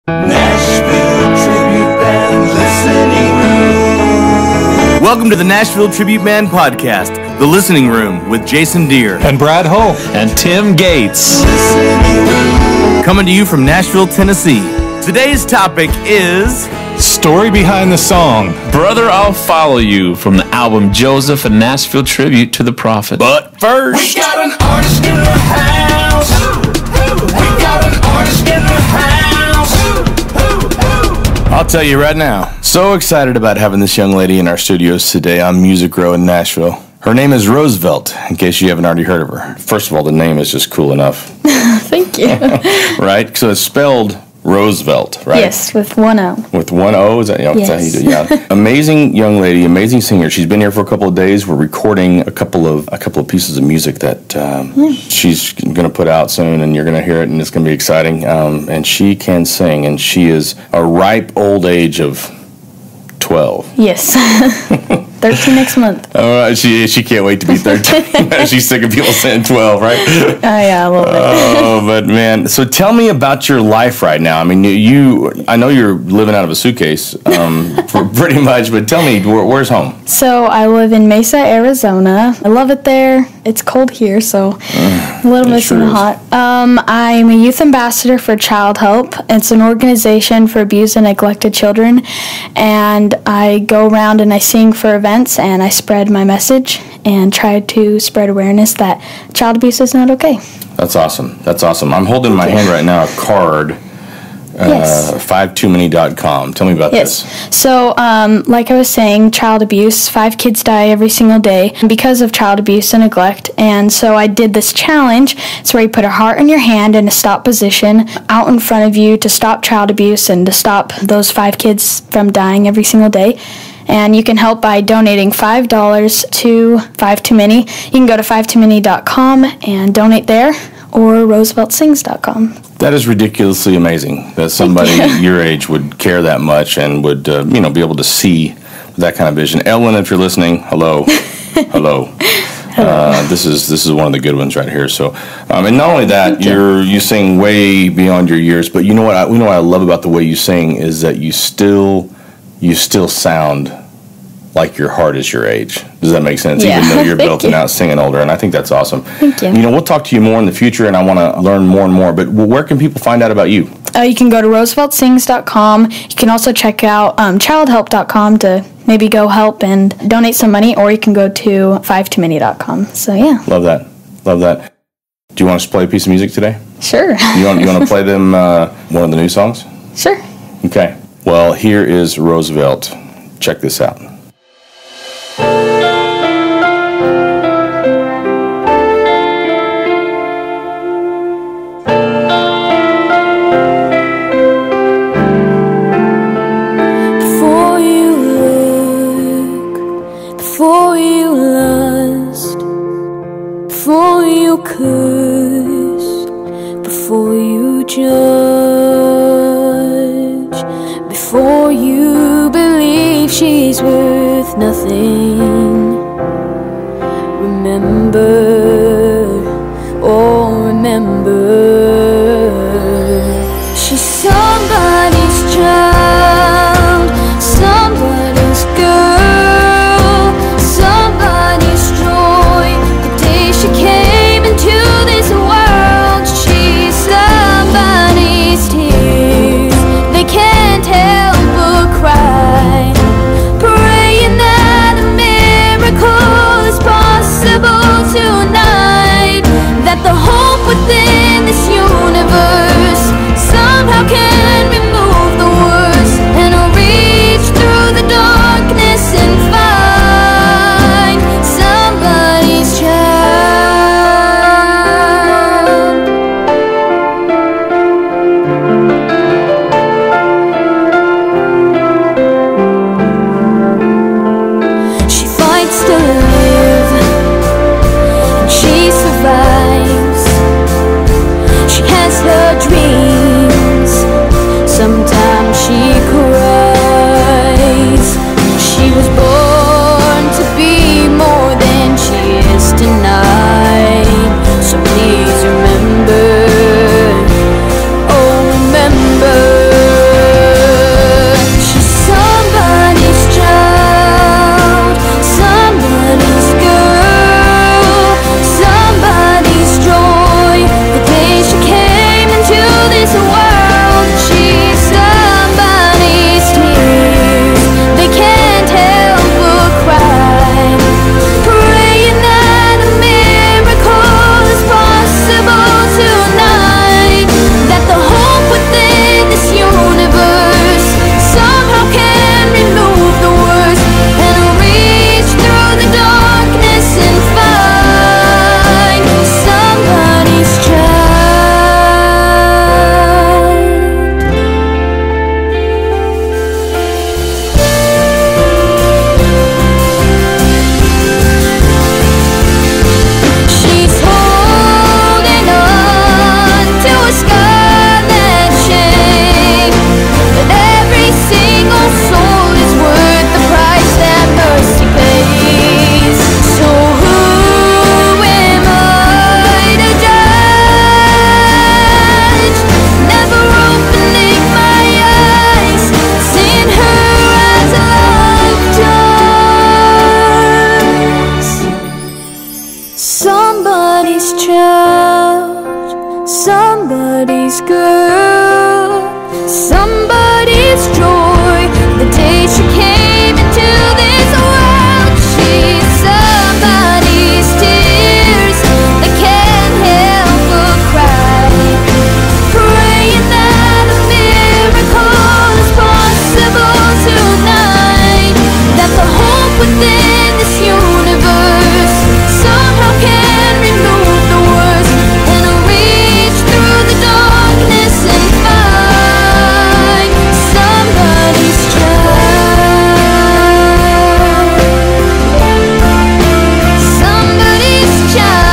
Nashville Tribute Band Listening Room. Welcome to the Nashville Tribute Band Podcast, The Listening Room, with Jason Deere and Brad Hull and Tim Gates. Coming to you from Nashville, Tennessee. Today's topic is... Story behind the song, Brother, I'll Follow You, from the album Joseph, a Nashville tribute to the prophet. But first... We got an artist in the house. We got an artist in the house. I'll tell you right now, so excited about having this young lady in our studios today on Music Row in Nashville. Her name is Rosevelt, in case you haven't already heard of her. First of all, the name is just cool enough. Thank you. Right? So it's spelled Rosevelt, right? Yes, with one O. With one O? Is that, yes. That's how you do it? Yeah. Amazing young lady, amazing singer. She's been here for a couple of days. We're recording a couple of pieces of music that she's going to put out soon, and you're going to hear it, and it's going to be exciting. And she can sing, and she is a ripe old age of 12. Yes. 13 next month. All right, she can't wait to be 13. She's sick of people saying 12, right? Yeah, a little bit. Oh, but man, so tell me about your life right now. I mean, I know you're living out of a suitcase, pretty much, but tell me, where's home? So I live in Mesa, Arizona. I love it there. It's cold here, so a little bit sure hot. I'm a youth ambassador for Child Help. It's an organization for abused and neglected children, and I go around and I sing for events, and I spread my message and try to spread awareness that child abuse is not okay. That's awesome. That's awesome. I'm holding in my hand right now a card, Yes. 5toomany.com. Tell me about this. So, like I was saying, child abuse, 5 kids die every single day because of child abuse and neglect. And so I did this challenge. It's where you put a heart in your hand in a stop position out in front of you to stop child abuse and to stop those 5 kids from dying every single day. And you can help by donating $5 to 5toomany. You can go to 5toomany.com and donate there, or rooseveltsings.com. That is ridiculously amazing that somebody your age would care that much and would, be able to see that kind of vision. Ellen, if you're listening, hello. Hello. This is one of the good ones right here. So, and not only that, you sing way beyond your years. But you know what I love about the way you sing is that you still sound like your heart is your age. Does that make sense? Yeah. Even though you're built you. out singing older, and I think that's awesome. Thank you. We'll talk to you more in the future, and I want to learn more and more. But where can people find out about you? You can go to rooseveltsings.com. You can also check out childhelp.com to maybe go help and donate some money, or you can go to 5toomany.com. So, yeah. Love that. Love that. Do you want us to play a piece of music today? Sure. You want to play them one of the new songs? Sure. Okay. Well, here is Rosevelt. Check this out. Before you look, before you lust, before you curse, before you judge, before you believe she's worth nothing, remember, she's somebody's child, somebody's girl, somebody's joy. The day she came into this world, she's somebody's tears. They can't help but cry, praying that a miracle is possible to was joy. The day she came into this world, she's somebody's tears that can't help but cry, praying that a miracle is possible tonight, that the hope within this universe somehow can remove the worst and reach through the darkness and find somebody's child. Somebody's child.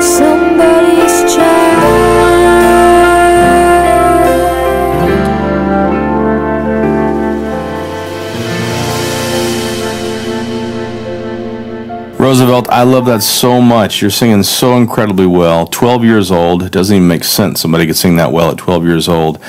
Somebody's child. Rosevelt, I love that so much. You're singing so incredibly well. 12 years old. It doesn't even make sense somebody could sing that well at 12 years old.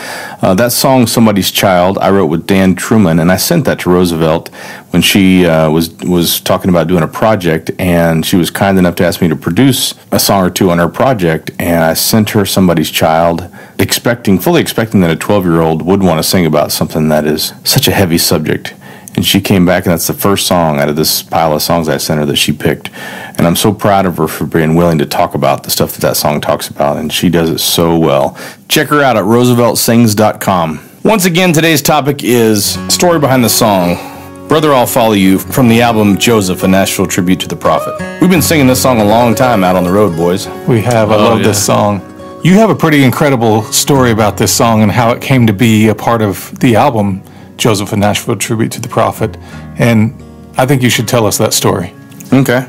That song, Somebody's Child, I wrote with Dan Truman, and I sent that to Rosevelt when she was talking about doing a project, and she was kind enough to ask me to produce a song or two on her project, and I sent her Somebody's Child, fully expecting that a 12-year-old would want to sing about something that is such a heavy subject. And she came back, and that's the first song out of this pile of songs I sent her that she picked. And I'm so proud of her for being willing to talk about the stuff that song talks about, and she does it so well. Check her out at rooseveltsings.com. Once again, today's topic is story behind the song, Brother, I'll Follow You, from the album Joseph, a Nashville tribute to the prophet. We've been singing this song a long time out on the road, boys. We have. I love this song. You have a pretty incredible story about this song and how it came to be a part of the album Joseph, a Nashville tribute to the prophet. And I think you should tell us that story. Okay.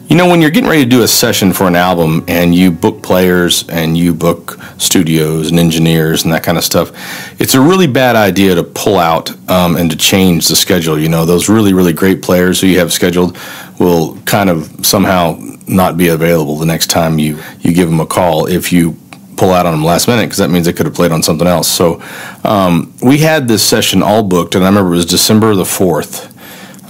You know, when you're getting ready to do a session for an album and you book players and you book studios and engineers and that kind of stuff, it's a really bad idea to pull out and to change the schedule. You know, those really, really great players who you have scheduled will kind of somehow not be available the next time you give them a call if you pull out on them last minute, because that means they could have played on something else. So we had this session all booked, and I remember it was December the 4th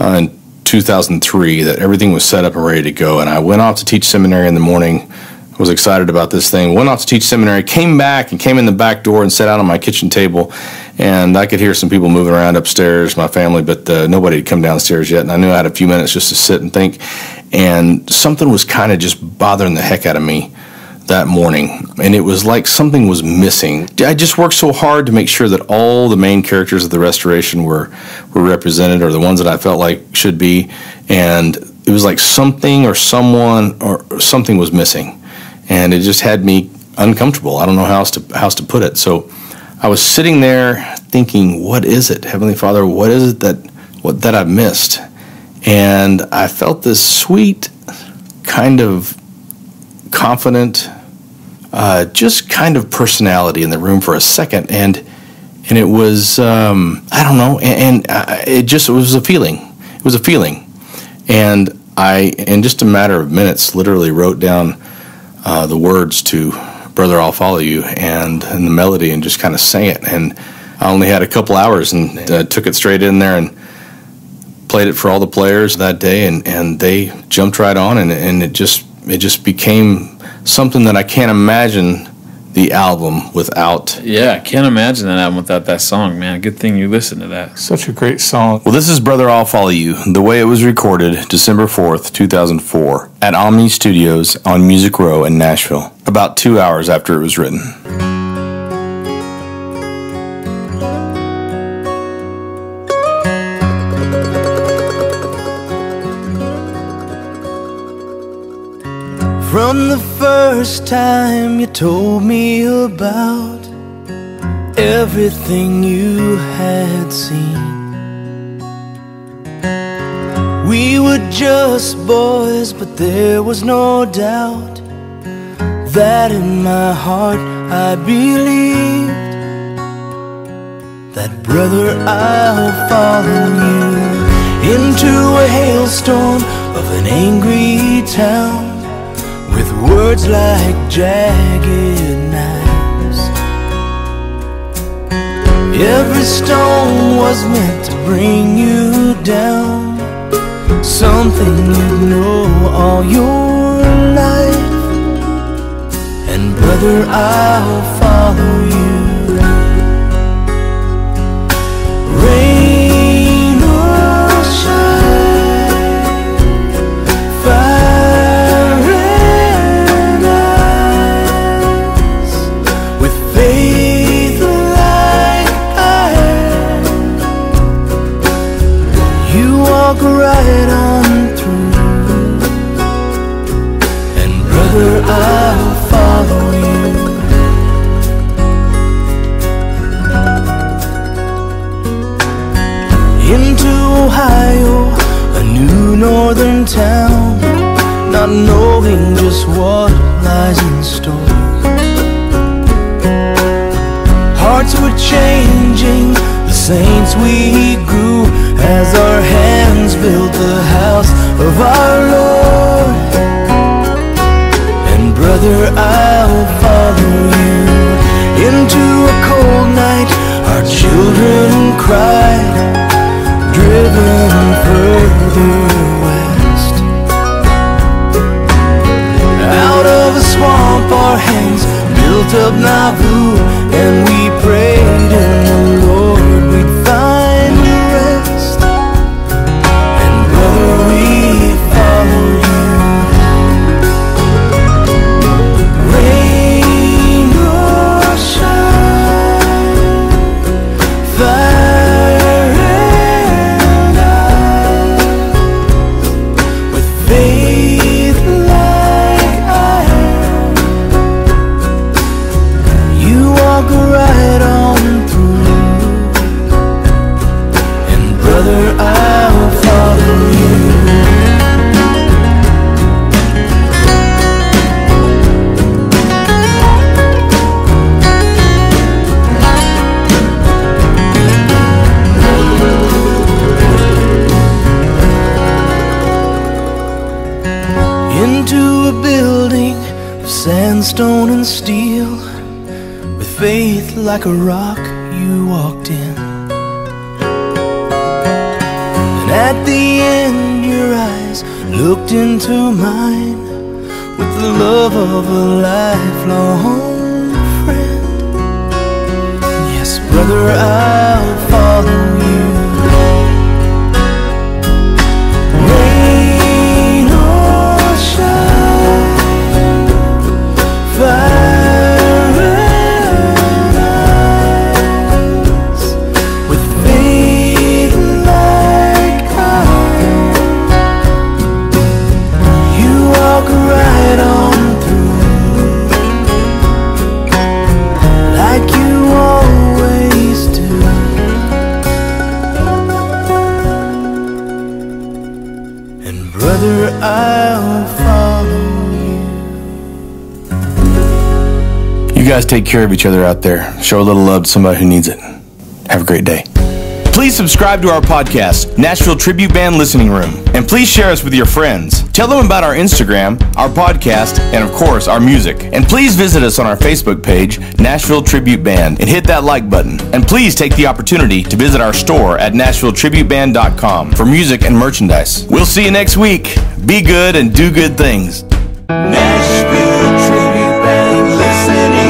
in 2003 that everything was set up and ready to go, and I went off to teach seminary in the morning. I was excited about this thing. Went off to teach seminary, came back and came in the back door and sat out on my kitchen table, and I could hear some people moving around upstairs, my family, but nobody had come downstairs yet, and I knew I had a few minutes just to sit and think, and something was kind of just bothering the heck out of me that morning, and it was like something was missing. I just worked so hard to make sure that all the main characters of the restoration were represented, or the ones that I felt like should be, and it was like something or someone or something was missing, and it just had me uncomfortable. I don't know how else to put it. So I was sitting there thinking, what is it, Heavenly Father? What is it that I've missed? And I felt this sweet, kind of confident, just kind of personality in the room for a second, and it was I don't know, and it was a feeling. It was a feeling, and I, in just a matter of minutes, literally wrote down the words to "Brother, I'll Follow You" and the melody, and just kind of sang it. And I only had a couple hours, and took it straight in there and played it for all the players that day, and they jumped right on, and it just became something that I can't imagine the album without. Yeah, I can't imagine that album without that song, man. Good thing you listened to that. Such a great song. Well, this is Brother, I'll Follow You, the way it was recorded December 4th, 2004, at Omni Studios on Music Row in Nashville, about 2 hours after it was written. From the first time you told me about everything you had seen, we were just boys, but there was no doubt that in my heart I believed that, brother, I'll follow you into a hailstorm of an angry town, with words like jagged knives. Every stone was meant to bring you down. Some something you'd know all your life. And brother, I'll follow you. Rain or shine, fire and ice, with faith like iron, you walk right on through. And brother, I'll follow you. Into Ohio, a new northern town, not knowing just what lies in store. Hearts were changing, the saints we grew, as our hands built the house of our Lord. And brother, I'll follow you. Into a cold night, our children cried, driven further west. Out of a swamp our hands built up Nauvoo, and we prayed in the Lord we'd find rest. And brother, we follow you. Rain or shine, fire and ice, with faith like iron, you walk right on through. And brother, I'll follow you. Into a building of sandstone and steel, with faith like a rock you walked in. And at the end your eyes looked into mine, with the love of a lifelong friend. Yes, brother, I'll follow you. Rain or shine, fire and ice, with faith like iron, you walk right on through, like you always do. And brother, I'll follow you. You guys take care of each other out there. Show a little love to somebody who needs it. Have a great day. Please subscribe to our podcast, Nashville Tribute Band Listening Room, and please share us with your friends. Tell them about our Instagram, our podcast, and of course, our music. And please visit us on our Facebook page, Nashville Tribute Band, and hit that like button. And please take the opportunity to visit our store at NashvilleTributeBand.com for music and merchandise. We'll see you next week. Be good and do good things. Nashville Tribute Band Listening Room.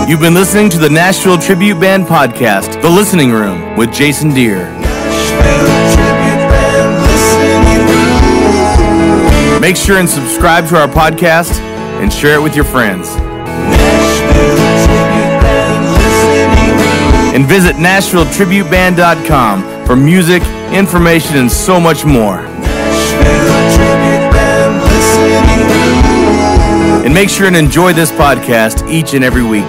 You've been listening to the Nashville Tribute Band podcast, The Listening Room, with Jason Deere. Nashville Tribute Band Listening Room. Make sure and subscribe to our podcast and share it with your friends. Nashville Tribute Band Listening Room. And visit NashvilleTributeBand.com for music, information, and so much more. Nashville Tribute Band Listening Room. And make sure and enjoy this podcast each and every week.